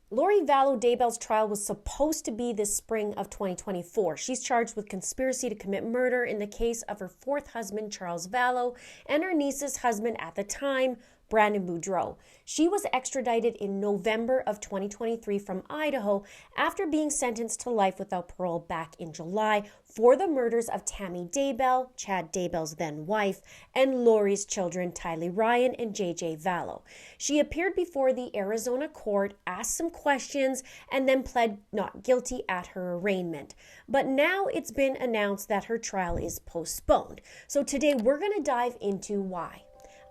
Lori Vallow Daybell's trial was supposed to be this spring of 2024. She's charged with conspiracy to commit murder in the case of her fourth husband, Charles Vallow, and her niece's husband at the time, Brandon Boudreaux. She was extradited in November of 2023 from Idaho after being sentenced to life without parole back in July for the murders of Tammy Daybell, Chad Daybell's then wife, and Lori's children, Tylee Ryan and JJ Vallow. She appeared before the Arizona court, asked some questions, and then pled not guilty at her arraignment. But now it's been announced that her trial is postponed. So today we're going to dive into why.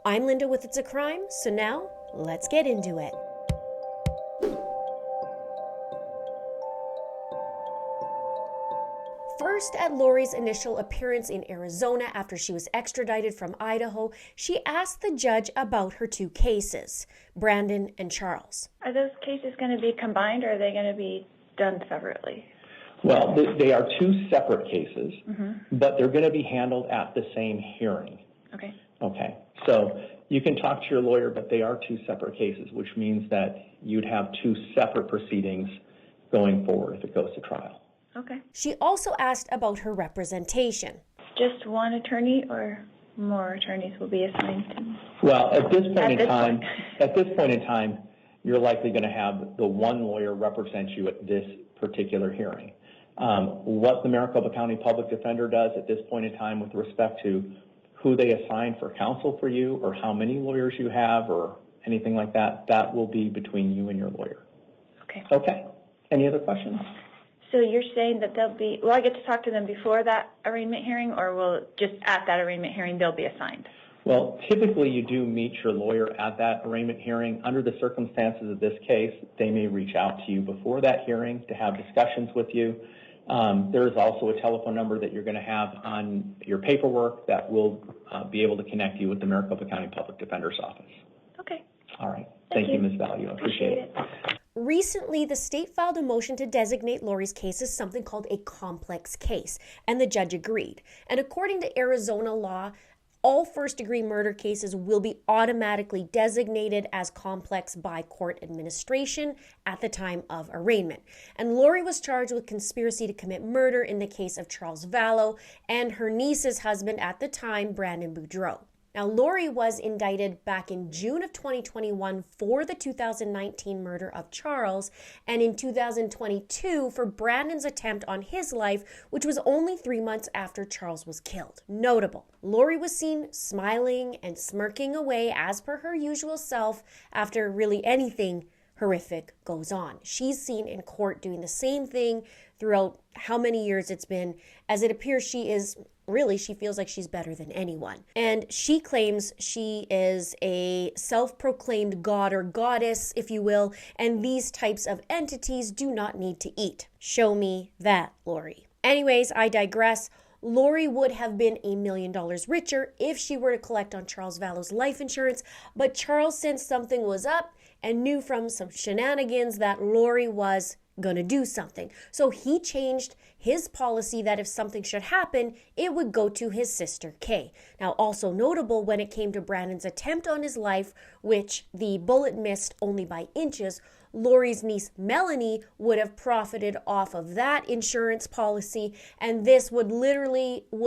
I'm Linda with It's a Crime, so now let's get into it. First, at Lori's initial appearance in Arizona after she was extradited from Idaho, she asked the judge about her two cases, Brandon and Charles. Are those cases going to be combined, or are they going to be done separately? Well, they are two separate cases, but they're going to be handled at the same hearing. Okay. So you can talk to your lawyer, but they are two separate cases, which means that you'd have two separate proceedings going forward if it goes to trial. Okay. She also asked about her representation. Just one attorney, or more attorneys will be assigned to me? Well, at this point in time, you're likely going to have the one lawyer represent you at this particular hearing. What the Maricopa County Public Defender does at this point in time with respect to who they assign for counsel for you, or how many lawyers you have, or anything like that, that will be between you and your lawyer. Okay. Any other questions? So you're saying that will I get to talk to them before that arraignment hearing, or will just at that arraignment hearing they'll be assigned? Well, typically you do meet your lawyer at that arraignment hearing. Under the circumstances of this case, they may reach out to you before that hearing to have discussions with you. There is also a telephone number that you're going to have on your paperwork that will be able to connect you with the Maricopa County Public Defender's Office. Okay. All right. Thank you, Ms. Vallow. I appreciate it. Recently, the state filed a motion to designate Lori's case as something called a complex case, and the judge agreed. And according to Arizona law, all first-degree murder cases will be automatically designated as complex by court administration at the time of arraignment. And Lori was charged with conspiracy to commit murder in the case of Charles Vallow and her niece's husband at the time, Brandon Boudreaux. Now, Lori was indicted back in June of 2021 for the 2019 murder of Charles, and in 2022 for Brandon's attempt on his life, which was only 3 months after Charles was killed. Notable, Lori was seen smiling and smirking away as per her usual self after really anything horrific goes on. She's seen in court doing the same thing throughout how many years it's been, as it appears she feels like she's better than anyone. And she claims she is a self-proclaimed god or goddess, if you will, and these types of entities do not need to eat. Show me that, Lori. Anyways, I digress. Lori would have been $1 million richer if she were to collect on Charles Vallow's life insurance, but Charles sensed something was up and knew from some shenanigans that Lori was gonna do something. So he changed his policy that if something should happen, it would go to his sister Kay. Now, also notable when it came to Brandon's attempt on his life, which the bullet missed only by inches, Lori's niece Melanie would have profited off of that insurance policy, and this would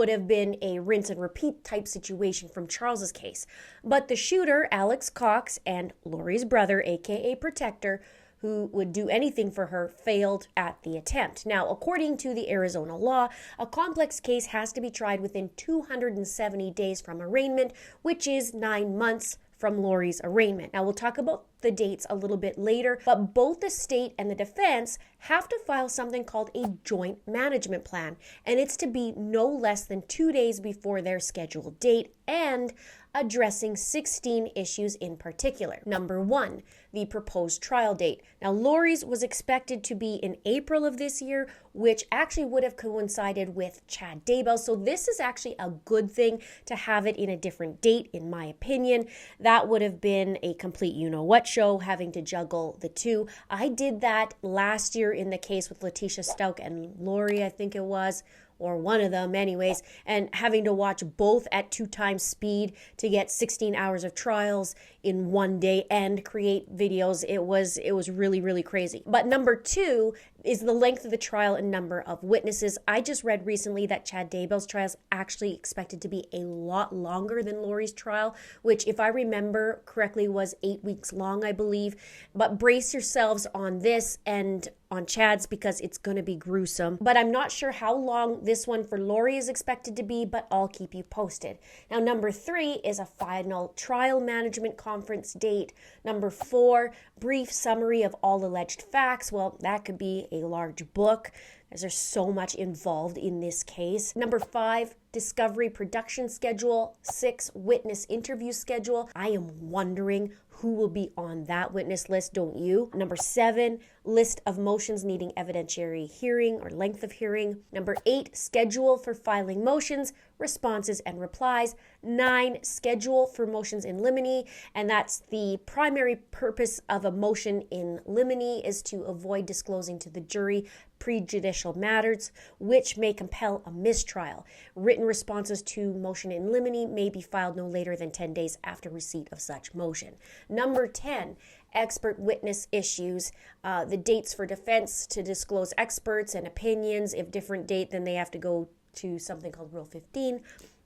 have been a rinse and repeat type situation from Charles's case. But the shooter, Alex Cox, and Lori's brother, aka Protector, who would do anything for her, failed at the attempt. Now, according to the Arizona law, a complex case has to be tried within 270 days from arraignment, which is 9 months from Lori's arraignment. Now, we'll talk about the dates a little bit later, but both the state and the defense have to file something called a joint management plan, and it's to be no less than 2 days before their scheduled date and addressing 16 issues in particular. Number 1, the proposed trial date. Now, Lori's was expected to be in April of this year, which actually would have coincided with Chad Daybell. So this is actually a good thing to have it in a different date, in my opinion. That would have been a complete you-know-what show, having to juggle the two. I did that last year in the case with Letitia Stout and Lori, I think it was, or one of them anyways, and having to watch both at 2 times speed to get 16 hours of trials in one day and create videos. It was really, really crazy. But number 2 is the length of the trial and number of witnesses. I just read recently that Chad Daybell's trial is actually expected to be a lot longer than Lori's trial, which, if I remember correctly, was 8 weeks long, I believe. But brace yourselves on this and on Chad's, because it's going to be gruesome. But I'm not sure how long this one for Lori is expected to be, but I'll keep you posted. Now, number 3 is a final trial management conference date. Number 4, brief summary of all alleged facts. Well, that could be a large book, as there's so much involved in this case. Number 5, discovery production schedule. 6, witness interview schedule. I am wondering who will be on that witness list, don't you? Number 7, list of motions needing evidentiary hearing or length of hearing. Number 8, schedule for filing motions, responses, and replies. 9, schedule for motions in limine, and that's the primary purpose of a motion in limine, is to avoid disclosing to the jury prejudicial matters which may compel a mistrial. Written responses to motion in limine may be filed no later than 10 days after receipt of such motion. Number 10, expert witness issues. The dates for defense to disclose experts and opinions. If different date, then they have to go to something called Rule 15.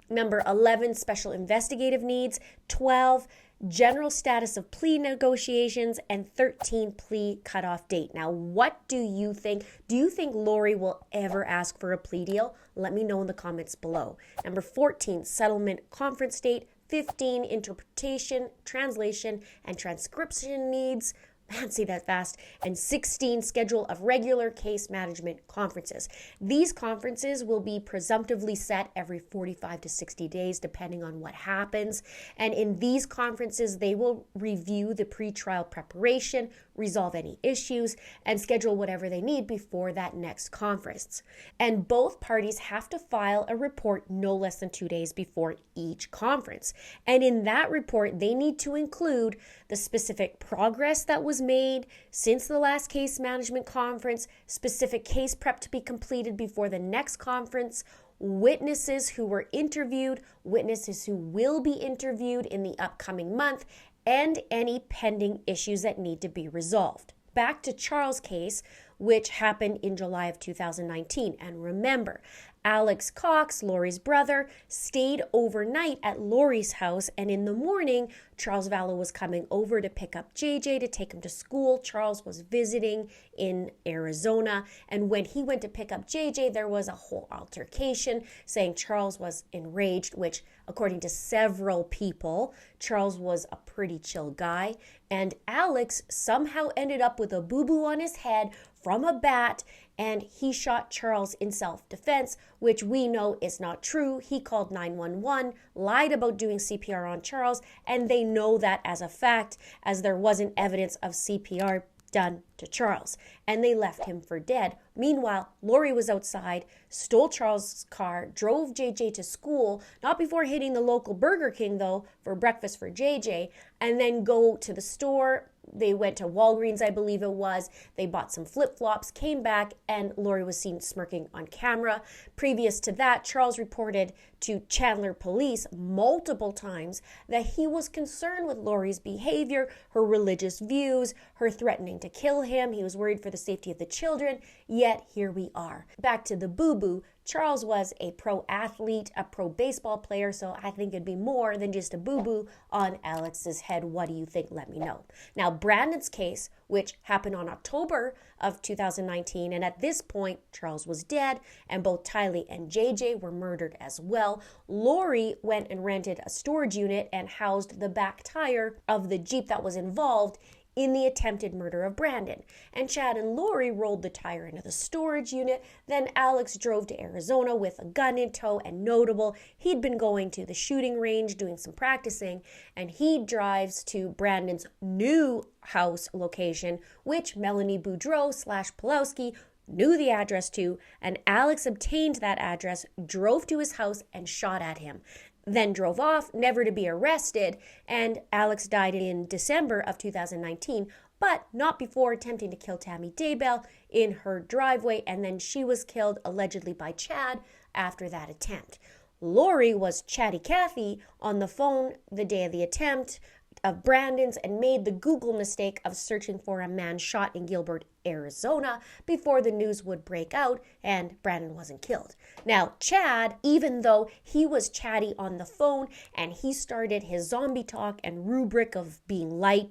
Number 11, special investigative needs. 12, general status of plea negotiations. And 13, plea cutoff date. Now, what do you think? Do you think Lori will ever ask for a plea deal? Let me know in the comments below. Number 14, settlement conference date. 15, interpretation, translation, and transcription needs. Man, say that fast. And 16, schedule of regular case management conferences. These conferences will be presumptively set every 45 to 60 days, depending on what happens. And in these conferences, they will review the pretrial preparation, resolve any issues, and schedule whatever they need before that next conference. And both parties have to file a report no less than 2 days before each conference. And in that report, they need to include the specific progress that was made since the last case management conference, specific case prep to be completed before the next conference, witnesses who were interviewed, witnesses who will be interviewed in the upcoming month, and any pending issues that need to be resolved. Back to Charles' case, which happened in July of 2019. And remember, Alex Cox, Lori's brother, stayed overnight at Lori's house, and in the morning, Charles Vallow was coming over to pick up JJ to take him to school. Charles was visiting in Arizona, and when he went to pick up JJ, there was a whole altercation, saying Charles was enraged, which, according to several people, Charles was a pretty chill guy, and Alex somehow ended up with a boo-boo on his head from a bat, and he shot Charles in self-defense, which we know is not true. He called 911, lied about doing CPR on Charles, and they know that as a fact, as there wasn't evidence of CPR done to Charles, and they left him for dead. Meanwhile, Lori was outside, stole Charles' car, drove JJ to school, not before hitting the local Burger King, though, for breakfast for JJ, and then go to the store. They went to Walgreens, I believe it was. They bought some flip-flops, came back, and Lori was seen smirking on camera. Previous to that, Charles reported to Chandler police multiple times that he was concerned with Lori's behavior, her religious views, her threatening to kill him. He was worried for the safety of the children, yet here we are. Back to the boo-boo. Charles was a pro athlete, a pro baseball player, so I think it'd be more than just a boo-boo on Alex's head. What do you think? Let me know. Now, Brandon's case, which happened on October of 2019, and at this point, Charles was dead, and both Tylee and JJ were murdered as well. Lori went and rented a storage unit and housed the back tire of the Jeep that was involved in the attempted murder of Brandon. And Chad and Lori rolled the tire into the storage unit. Then Alex drove to Arizona with a gun in tow, and notable, he'd been going to the shooting range doing some practicing, and he drives to Brandon's new house location, which Melanie Boudreaux / Pulowski knew the address to, and Alex obtained that address, drove to his house, and shot at him. Then drove off, never to be arrested, and Alex died in December of 2019, but not before attempting to kill Tammy Daybell in her driveway, and then she was killed allegedly by Chad after that attempt. Lori was chatty Cathy on the phone the day of the attempt of Brandon's and made the Google mistake of searching for a man shot in Gilbert, Arizona before the news would break out and Brandon wasn't killed. Now, Chad, even though he was chatty on the phone and he started his zombie talk and rubric of being light,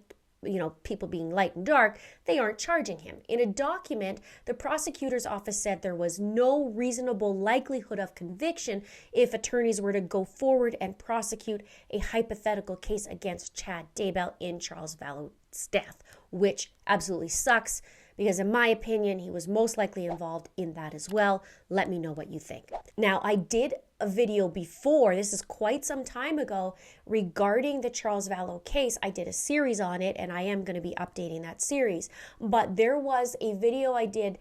people being light and dark, they aren't charging him. In a document, the prosecutor's office said there was no reasonable likelihood of conviction if attorneys were to go forward and prosecute a hypothetical case against Chad Daybell in Charles Vallow's death, which absolutely sucks because in my opinion, he was most likely involved in that as well. Let me know what you think. Now, I did a video before, this is quite some time ago, regarding the Charles Vallow case. I did a series on it and I am going to be updating that series. But there was a video I did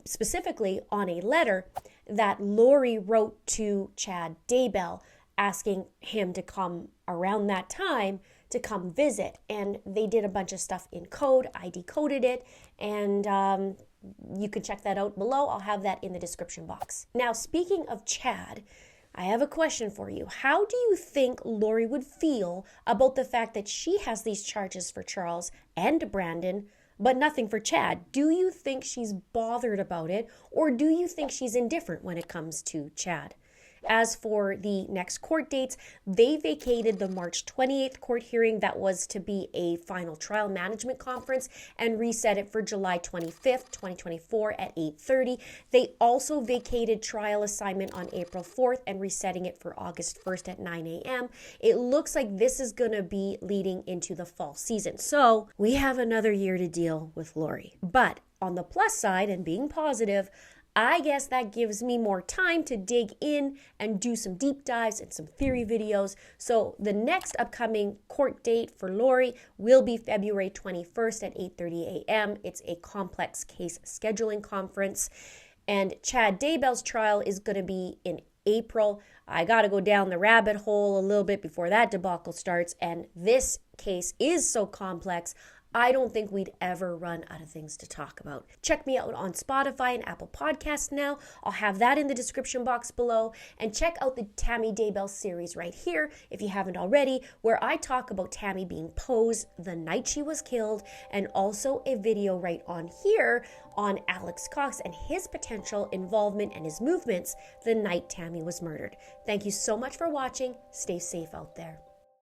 specifically on a letter that Lori wrote to Chad Daybell asking him to come around that time to come visit. And they did a bunch of stuff in code. I decoded it and you can check that out below. I'll have that in the description box. Now, speaking of Chad, I have a question for you. How do you think Lori would feel about the fact that she has these charges for Charles and Brandon, but nothing for Chad? Do you think she's bothered about it, or do you think she's indifferent when it comes to Chad? As for the next court dates, they vacated the March 28th court hearing that was to be a final trial management conference and reset it for July 25th, 2024 at 8:30. They also vacated trial assignment on April 4th and resetting it for August 1st at 9 a.m. It looks like this is going to be leading into the fall season. So we have another year to deal with Lori. But on the plus side and being positive, I guess that gives me more time to dig in and do some deep dives and some theory videos. So the next upcoming court date for Lori will be February 21st at 8:30 a.m. It's a complex case scheduling conference. And Chad Daybell's trial is going to be in April. I got to go down the rabbit hole a little bit before that debacle starts. And this case is so complex, I don't think we'd ever run out of things to talk about. Check me out on Spotify and Apple Podcasts now. I'll have that in the description box below. And check out the Tammy Daybell series right here, if you haven't already, where I talk about Tammy being posed the night she was killed, and also a video right on here on Alex Cox and his potential involvement and his movements the night Tammy was murdered. Thank you so much for watching. Stay safe out there.